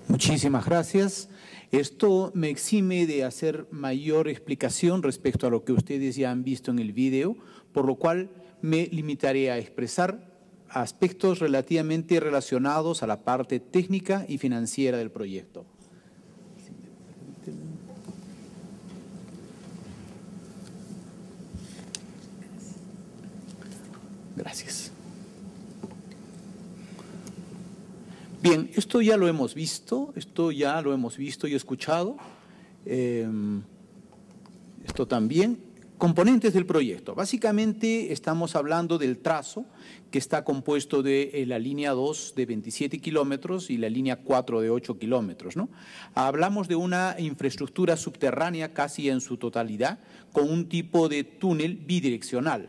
Muchísimas gracias. Esto me exime de hacer mayor explicación respecto a lo que ustedes ya han visto en el video, por lo cual me limitaré a expresar aspectos relativamente relacionados a la parte técnica y financiera del proyecto. Gracias. Bien, esto ya lo hemos visto y escuchado. Esto también. Componentes del proyecto. Básicamente estamos hablando del trazo que está compuesto de la línea 2 de 27 kilómetros y la línea 4 de 8 kilómetros, ¿no? Hablamos de una infraestructura subterránea casi en su totalidad con un tipo de túnel bidireccional.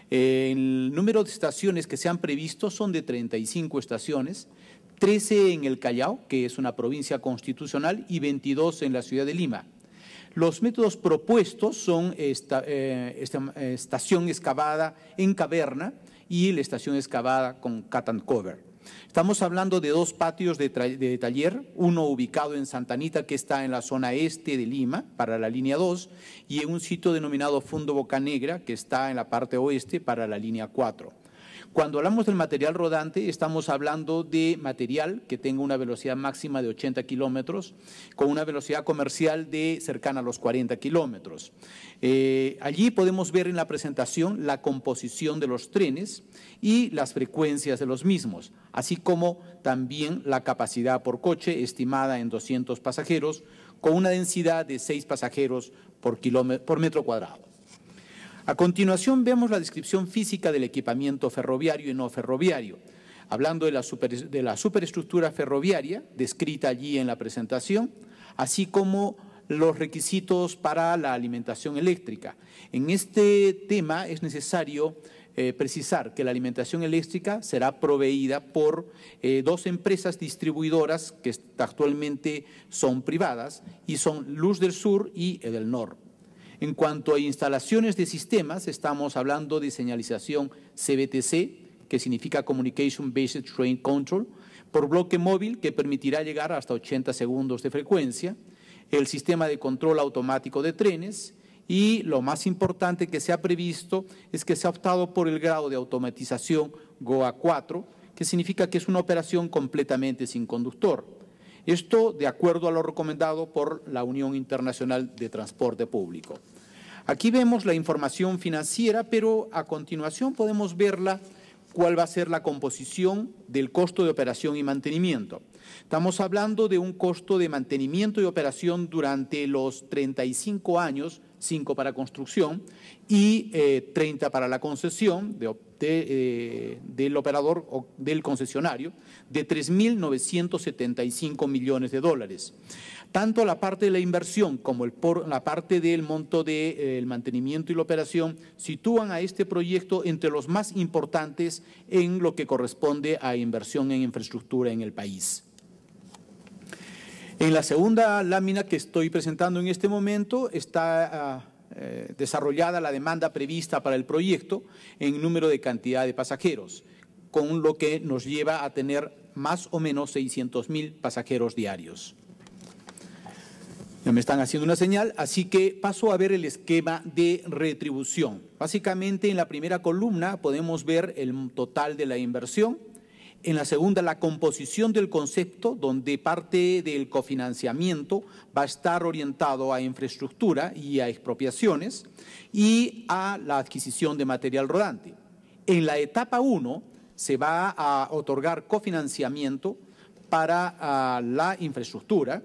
El número de estaciones que se han previsto son de 35 estaciones, 13 en el Callao, que es una provincia constitucional, y 22 en la ciudad de Lima. Los métodos propuestos son estación excavada en caverna y la estación excavada con cut and cover. Estamos hablando de 2 patios de taller, uno ubicado en Santa Anita, que está en la zona este de Lima, para la línea 2, y en un sitio denominado Fundo Bocanegra, que está en la parte oeste, para la línea 4. Cuando hablamos del material rodante, estamos hablando de material que tenga una velocidad máxima de 80 kilómetros, con una velocidad comercial de cercana a los 40 kilómetros. Allí podemos ver en la presentación la composición de los trenes y las frecuencias de los mismos, así como también la capacidad por coche estimada en 200 pasajeros, con una densidad de 6 pasajeros por metro cuadrado. A continuación vemos la descripción física del equipamiento ferroviario y no ferroviario, hablando de la superestructura ferroviaria descrita allí en la presentación, así como los requisitos para la alimentación eléctrica. En este tema es necesario precisar que la alimentación eléctrica será proveída por 2 empresas distribuidoras que actualmente son privadas y son Luz del Sur y Edelnor. En cuanto a instalaciones de sistemas, estamos hablando de señalización CBTC, que significa Communication Based Train Control, por bloque móvil que permitirá llegar hasta 80 segundos de frecuencia, el sistema de control automático de trenes y lo más importante que se ha previsto es que se ha optado por el grado de automatización GOA 4, que significa que es una operación completamente sin conductor. Esto de acuerdo a lo recomendado por la Unión Internacional de Transporte Público. Aquí vemos la información financiera, pero a continuación podemos verla cuál va a ser la composición del costo de operación y mantenimiento. Estamos hablando de un costo de mantenimiento y operación durante los 35 años, 5 para construcción y 30 para la concesión del operador o del concesionario, de 3.975 millones de dólares. Tanto la parte de la inversión como la parte del monto del mantenimiento y la operación sitúan a este proyecto entre los más importantes en lo que corresponde a inversión en infraestructura en el país. En la segunda lámina que estoy presentando en este momento está desarrollada la demanda prevista para el proyecto en número de cantidad de pasajeros, con lo que nos lleva a tener más o menos 600.000 pasajeros diarios. Ya me están haciendo una señal, así que paso a ver el esquema de retribución. Básicamente en la primera columna podemos ver el total de la inversión. En la segunda, la composición del concepto, donde parte del cofinanciamiento va a estar orientado a infraestructura y a expropiaciones y a la adquisición de material rodante. En la etapa 1 se va a otorgar cofinanciamiento para la infraestructura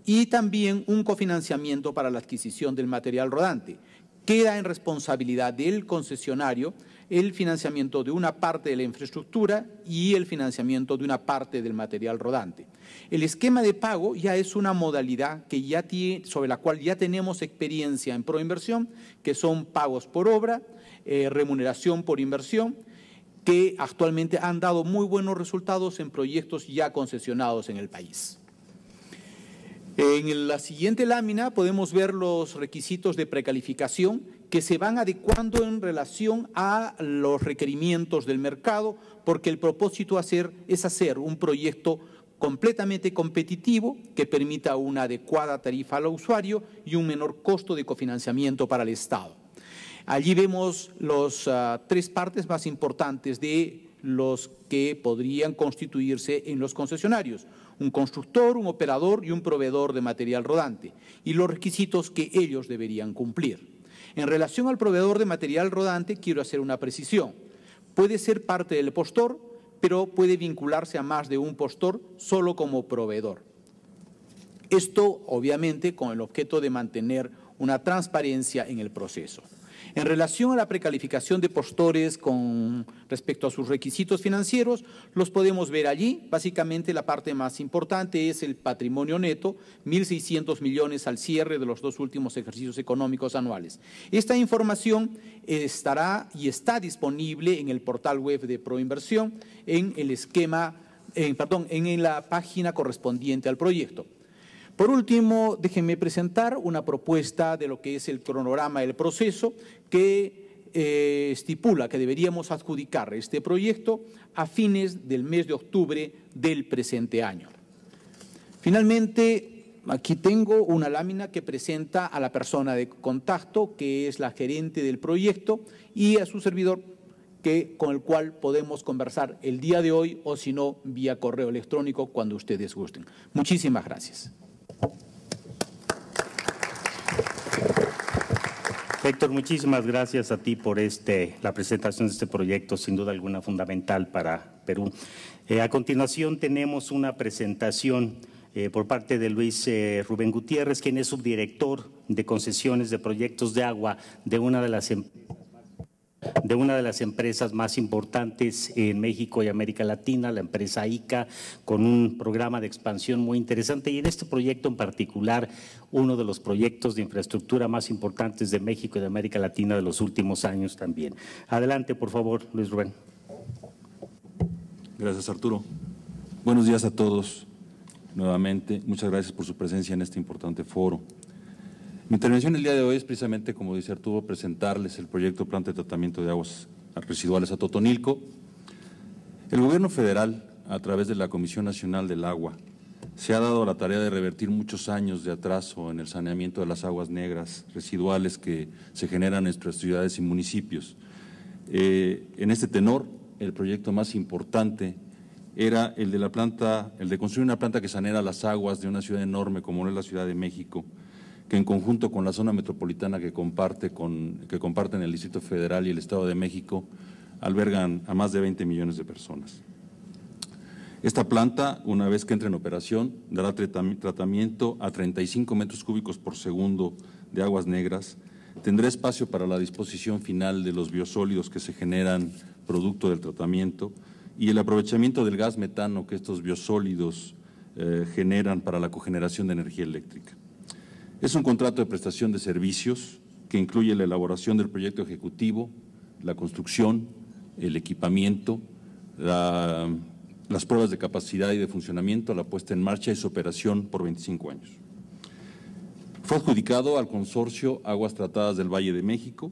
y también un cofinanciamiento para la adquisición del material rodante. Queda en responsabilidad del concesionario el financiamiento de una parte de la infraestructura y el financiamiento de una parte del material rodante. El esquema de pago ya es una modalidad que sobre la cual ya tenemos experiencia en Proinversión, que son pagos por obra, remuneración por inversión, que actualmente han dado muy buenos resultados en proyectos ya concesionados en el país. En la siguiente lámina podemos ver los requisitos de precalificación que se van adecuando en relación a los requerimientos del mercado, porque el propósito es hacer un proyecto completamente competitivo que permita una adecuada tarifa al usuario y un menor costo de cofinanciamiento para el Estado. Allí vemos las 3 partes más importantes de los que podrían constituirse en los concesionarios: un constructor, un operador y un proveedor de material rodante, y los requisitos que ellos deberían cumplir. En relación al proveedor de material rodante, quiero hacer una precisión. Puede ser parte del postor, pero puede vincularse a más de un postor solo como proveedor. Esto, obviamente, con el objeto de mantener una transparencia en el proceso. En relación a la precalificación de postores con respecto a sus requisitos financieros, los podemos ver allí. Básicamente la parte más importante es el patrimonio neto, 1.600 millones al cierre de los 2 últimos ejercicios económicos anuales. Esta información estará y está disponible en el portal web de Proinversión en el esquema, en la página correspondiente al proyecto. Por último, déjenme presentar una propuesta de lo que es el cronograma del proceso que estipula que deberíamos adjudicar este proyecto a fines del mes de octubre del presente año. Finalmente, aquí tengo una lámina que presenta a la persona de contacto, que es la gerente del proyecto, y a su servidor, con el cual podemos conversar el día de hoy o si no, vía correo electrónico cuando ustedes gusten. Muchísimas gracias. Héctor, muchísimas gracias a ti por la presentación de este proyecto, sin duda alguna fundamental para Perú. A continuación tenemos una presentación por parte de Luis Rubén Gutiérrez, quien es subdirector de concesiones de proyectos de agua de una de las empresas más importantes en México y América Latina, la empresa ICA, con un programa de expansión muy interesante, y en este proyecto en particular, uno de los proyectos de infraestructura más importantes de México y de América Latina de los últimos años también. Adelante, por favor, Luis Rubén. Gracias, Arturo. Buenos días a todos nuevamente. Muchas gracias por su presencia en este importante foro. Mi intervención el día de hoy es precisamente, como dice Arturo, presentarles el proyecto Planta de Tratamiento de Aguas Residuales a Totonilco. El Gobierno federal, a través de la Comisión Nacional del Agua, se ha dado la tarea de revertir muchos años de atraso en el saneamiento de las aguas negras residuales que se generan en nuestras ciudades y municipios. En este tenor, el proyecto más importante era el de construir una planta que sanera las aguas de una ciudad enorme como es la Ciudad de México, que en conjunto con la zona metropolitana que comparten el Distrito Federal y el Estado de México, albergan a más de 20 millones de personas. Esta planta, una vez que entre en operación, dará tratamiento a 35 metros cúbicos por segundo de aguas negras, tendrá espacio para la disposición final de los biosólidos que se generan producto del tratamiento y el aprovechamiento del gas metano que estos biosólidos generan para la cogeneración de energía eléctrica. Es un contrato de prestación de servicios que incluye la elaboración del proyecto ejecutivo, la construcción, el equipamiento, las pruebas de capacidad y de funcionamiento, la puesta en marcha y su operación por 25 años. Fue adjudicado al consorcio Aguas Tratadas del Valle de México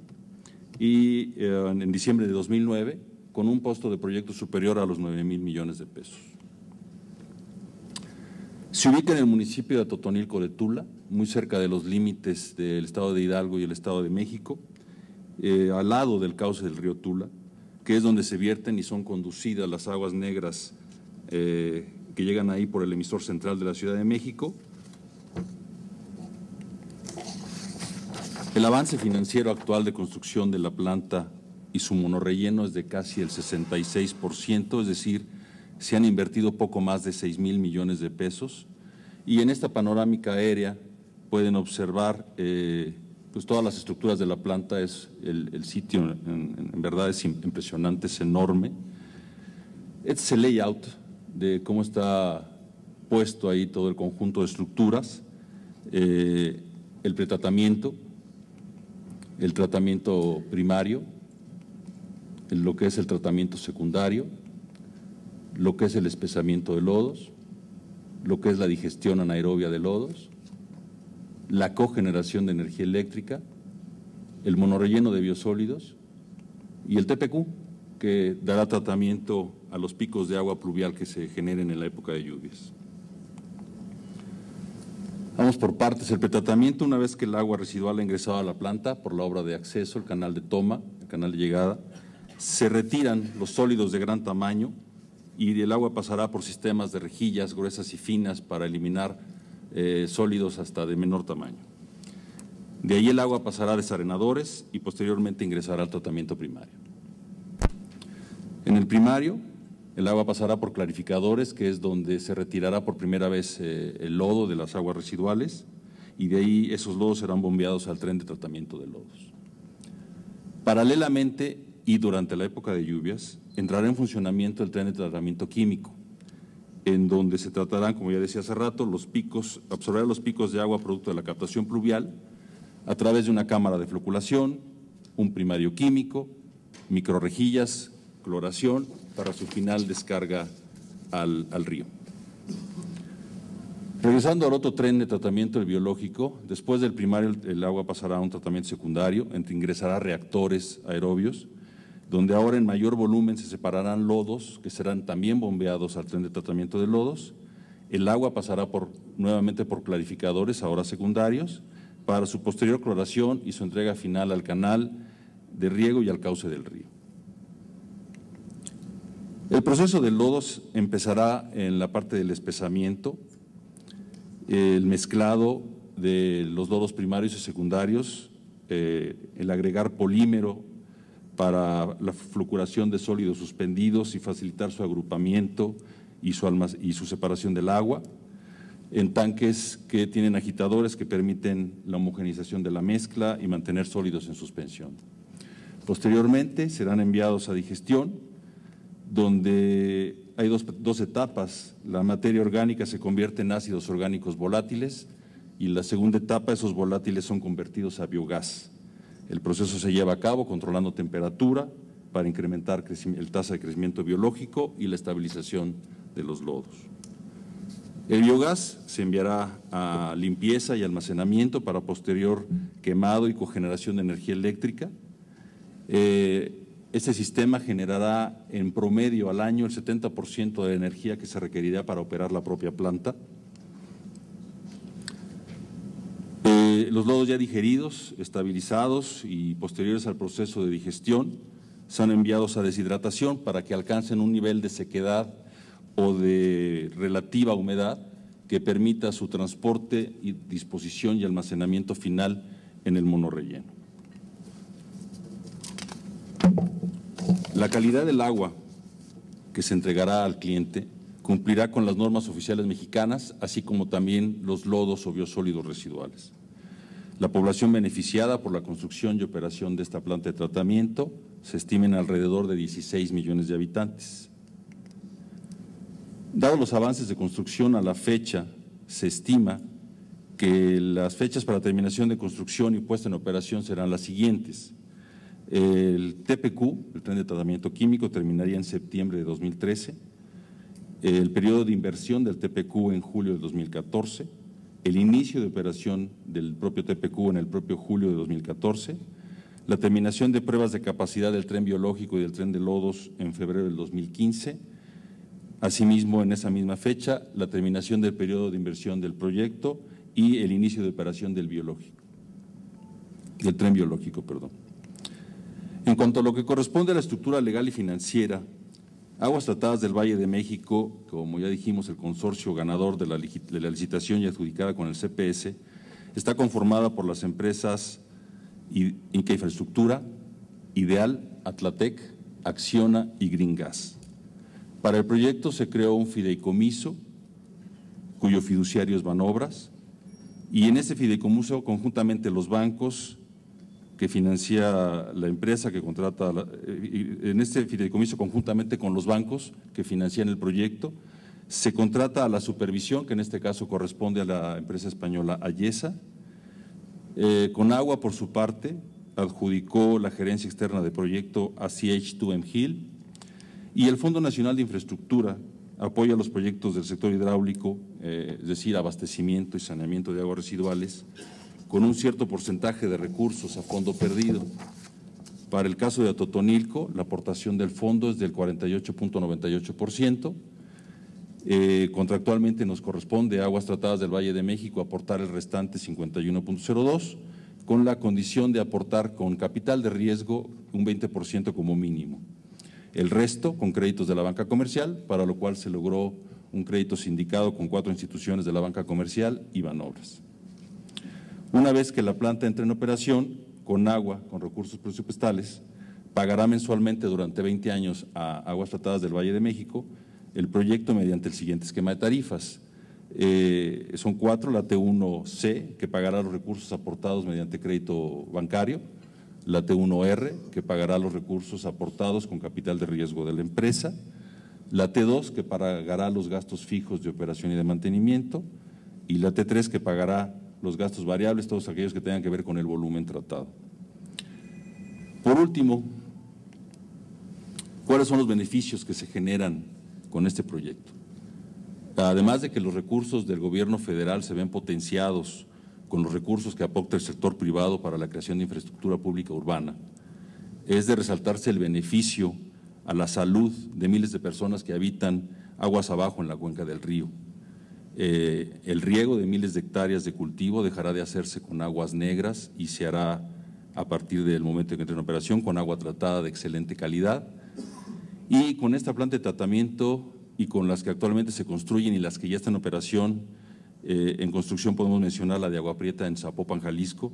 y en diciembre de 2009 con un costo de proyecto superior a los 9,000 millones de pesos. Se ubica en el municipio de Totonilco de Tula, muy cerca de los límites del estado de Hidalgo y el estado de México, al lado del cauce del río Tula, que es donde se vierten y son conducidas las aguas negras que llegan ahí por el emisor central de la Ciudad de México. El avance financiero actual de construcción de la planta y su monorrelleno es de casi el 66%, es decir, se han invertido poco más de 6,000 millones de pesos, y en esta panorámica aérea pueden observar pues todas las estructuras de la planta. El sitio en verdad es impresionante, es enorme. Este es el layout de cómo está puesto ahí todo el conjunto de estructuras, el pretratamiento, el tratamiento primario, lo que es el tratamiento secundario, lo que es el espesamiento de lodos, lo que es la digestión anaerobia de lodos, la cogeneración de energía eléctrica, el monorrelleno de biosólidos y el TPQ, que dará tratamiento a los picos de agua pluvial que se generen en la época de lluvias. Vamos por partes. El pretratamiento, una vez que el agua residual ha ingresado a la planta por la obra de acceso, el canal de toma, el canal de llegada, se retiran los sólidos de gran tamaño y el agua pasará por sistemas de rejillas gruesas y finas para eliminar sólidos hasta de menor tamaño. De ahí el agua pasará a desarenadores y posteriormente ingresará al tratamiento primario. En el primario, el agua pasará por clarificadores, que es donde se retirará por primera vez el lodo de las aguas residuales, y de ahí esos lodos serán bombeados al tren de tratamiento de lodos. Paralelamente y durante la época de lluvias, entrará en funcionamiento el tren de tratamiento químico, en donde se tratarán, como ya decía hace rato, absorber los picos de agua producto de la captación pluvial a través de una cámara de floculación, un primario químico, microrrejillas, cloración, para su final descarga al río. Regresando al otro tren de tratamiento del biológico, después del primario el agua pasará a un tratamiento secundario, en que ingresará reactores aerobios, donde ahora en mayor volumen se separarán lodos, que serán también bombeados al tren de tratamiento de lodos. El agua pasará nuevamente por clarificadores, ahora secundarios, para su posterior cloración y su entrega final al canal de riego y al cauce del río. El proceso de lodos empezará en la parte del espesamiento, el mezclado de los lodos primarios y secundarios, el agregar polímero para la floculación de sólidos suspendidos y facilitar su agrupamiento y su separación del agua, en tanques que tienen agitadores que permiten la homogeneización de la mezcla y mantener sólidos en suspensión. Posteriormente serán enviados a digestión, donde hay dos etapas. La materia orgánica se convierte en ácidos orgánicos volátiles y la segunda etapa, esos volátiles son convertidos a biogás. El proceso se lleva a cabo controlando temperatura para incrementar el tasa de crecimiento biológico y la estabilización de los lodos. El biogás se enviará a limpieza y almacenamiento para posterior quemado y cogeneración de energía eléctrica. Este sistema generará en promedio al año el 70% de la energía que se requerirá para operar la propia planta. Los lodos ya digeridos, estabilizados y posteriores al proceso de digestión son enviados a deshidratación para que alcancen un nivel de sequedad o de relativa humedad que permita su transporte y disposición y almacenamiento final en el monorrelleno. La calidad del agua que se entregará al cliente cumplirá con las normas oficiales mexicanas, así como también los lodos o biosólidos residuales. La población beneficiada por la construcción y operación de esta planta de tratamiento se estima en alrededor de 16 millones de habitantes. Dados los avances de construcción a la fecha, se estima que las fechas para terminación de construcción y puesta en operación serán las siguientes. El TPQ, el tren de tratamiento químico, terminaría en septiembre de 2013. El periodo de inversión del TPQ en julio de 2014. El inicio de operación del propio TPQ en el propio julio de 2014. La terminación de pruebas de capacidad del tren biológico y del tren de lodos en febrero del 2015. Asimismo, en esa misma fecha, la terminación del periodo de inversión del proyecto y el inicio de operación del tren biológico, perdón. En cuanto a lo que corresponde a la estructura legal y financiera, Aguas Tratadas del Valle de México, como ya dijimos, el consorcio ganador de la licitación y adjudicada con el CPS, está conformada por las empresas Inca Infraestructura, Ideal, Atlatec, Acciona y Green Gas. Para el proyecto se creó un fideicomiso, cuyo fiduciario es Banobras, y en ese fideicomiso conjuntamente los bancos que financia la empresa que contrata, en este fideicomiso conjuntamente con los bancos que financian el proyecto, se contrata a la supervisión, que en este caso corresponde a la empresa española Ayesa. Conagua, por su parte, adjudicó la gerencia externa de proyecto a CH2M Hill, y el Fondo Nacional de Infraestructura apoya los proyectos del sector hidráulico, es decir, abastecimiento y saneamiento de aguas residuales, con un cierto porcentaje de recursos a fondo perdido. Para el caso de Atotonilco, la aportación del fondo es del 48.98%. Contractualmente nos corresponde a Aguas Tratadas del Valle de México aportar el restante 51.02%, con la condición de aportar con capital de riesgo un 20% como mínimo. El resto con créditos de la banca comercial, para lo cual se logró un crédito sindicado con 4 instituciones de la banca comercial y Banobras. Una vez que la planta entre en operación, Conagua, con recursos presupuestales, pagará mensualmente durante 20 años a Aguas Tratadas del Valle de México el proyecto mediante el siguiente esquema de tarifas. Son 4, la T1C, que pagará los recursos aportados mediante crédito bancario, la T1R, que pagará los recursos aportados con capital de riesgo de la empresa, la T2, que pagará los gastos fijos de operación y de mantenimiento, y la T3, que pagará los gastos variables, todos aquellos que tengan que ver con el volumen tratado. Por último, ¿cuáles son los beneficios que se generan con este proyecto? Además de que los recursos del gobierno federal se ven potenciados con los recursos que aporta el sector privado para la creación de infraestructura pública urbana, es de resaltarse el beneficio a la salud de miles de personas que habitan aguas abajo en la cuenca del río. El riego de miles de hectáreas de cultivo dejará de hacerse con aguas negras y se hará a partir del momento en que entre en operación con agua tratada de excelente calidad. Y con esta planta de tratamiento y con las que actualmente se construyen y las que ya están en operación, en construcción podemos mencionar la de Agua Prieta en Zapopan, Jalisco,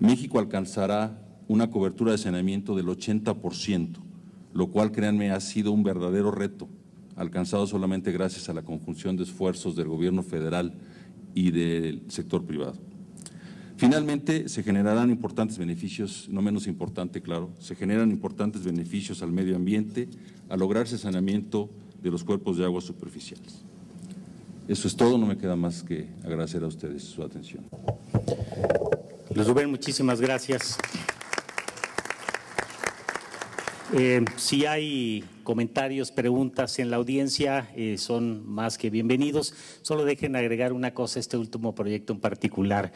México alcanzará una cobertura de saneamiento del 80%, lo cual, créanme, ha sido un verdadero reto, alcanzado solamente gracias a la conjunción de esfuerzos del gobierno federal y del sector privado. Finalmente, se generarán importantes beneficios, no menos importante, claro, se generan importantes beneficios al medio ambiente al lograrse saneamiento de los cuerpos de agua superficiales. Eso es todo, no me queda más que agradecer a ustedes su atención. Luis Rubén, muchísimas gracias. Si hay comentarios, preguntas en la audiencia, son más que bienvenidos. Solo dejen agregar una cosa a este último proyecto en particular.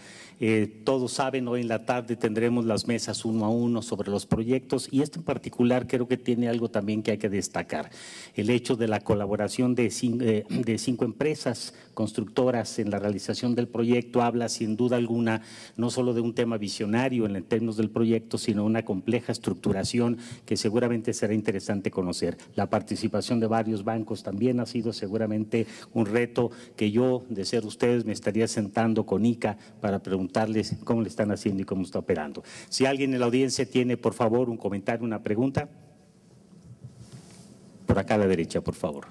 Todos saben, hoy en la tarde tendremos las mesas 1 a 1 sobre los proyectos y este en particular creo que tiene algo también que hay que destacar. El hecho de la colaboración de 5 empresas constructoras en la realización del proyecto habla sin duda alguna no solo de un tema visionario en términos del proyecto, sino una compleja estructuración que seguramente será interesante conocer. La participación de varios bancos también ha sido seguramente un reto que yo, de ser ustedes, me estaría sentando con ICA para preguntarles cómo le están haciendo y cómo está operando. Si alguien en la audiencia tiene, por favor, un comentario, una pregunta. Por acá a la derecha, por favor.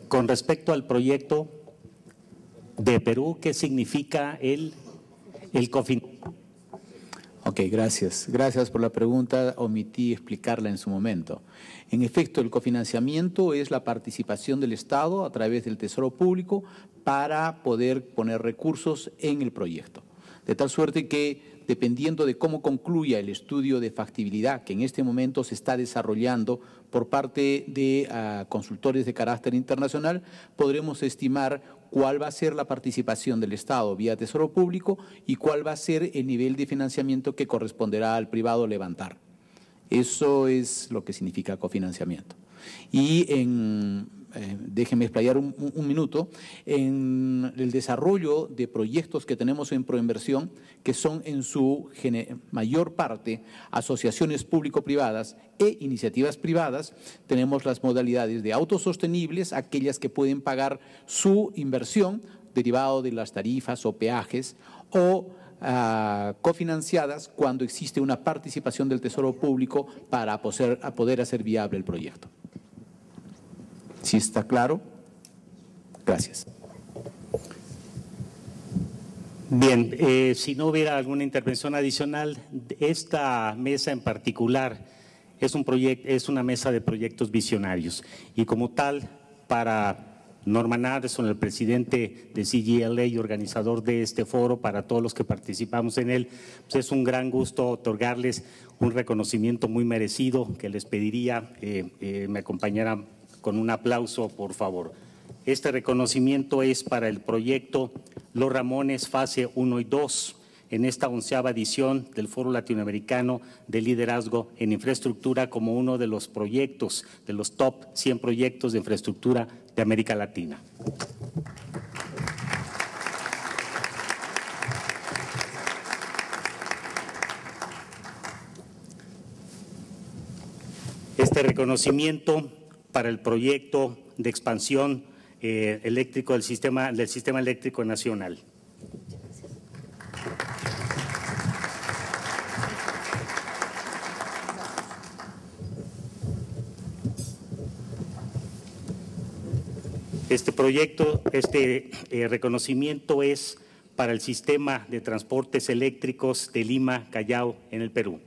Con respecto al proyecto de Perú, ¿qué significa el cofinanciamiento? Ok, gracias. Gracias por la pregunta. Omití explicarla en su momento. En efecto, el cofinanciamiento es la participación del Estado a través del Tesoro Público para poder poner recursos en el proyecto. De tal suerte que, dependiendo de cómo concluya el estudio de factibilidad que en este momento se está desarrollando por parte de consultores de carácter internacional, podremos estimar cuál va a ser la participación del Estado vía Tesoro Público y cuál va a ser el nivel de financiamiento que corresponderá al privado levantar. Eso es lo que significa cofinanciamiento. Y déjenme explayar un minuto, en el desarrollo de proyectos que tenemos en Proinversión, que son en su mayor parte asociaciones público-privadas e iniciativas privadas, tenemos las modalidades de autosostenibles, aquellas que pueden pagar su inversión derivado de las tarifas o peajes, o cofinanciadas cuando existe una participación del Tesoro Público para poder hacer viable el proyecto. ¿Sí está claro? Gracias. Bien, si no hubiera alguna intervención adicional, esta mesa en particular es una mesa de proyectos visionarios y como tal, para Norman Anderson, el presidente de CGLA y organizador de este foro, para todos los que participamos en él, pues es un gran gusto otorgarles un reconocimiento muy merecido que les pediría me acompañaran con un aplauso, por favor. Este reconocimiento es para el proyecto Los Ramones Fase 1 y 2, en esta 11ª edición del Foro Latinoamericano de Liderazgo en Infraestructura como uno de los proyectos, de los top 100 proyectos de infraestructura de América Latina. Este reconocimiento para el proyecto de expansión eléctrico del sistema eléctrico nacional. Este proyecto, reconocimiento es para el sistema de transportes eléctricos de Lima, Callao, en el Perú.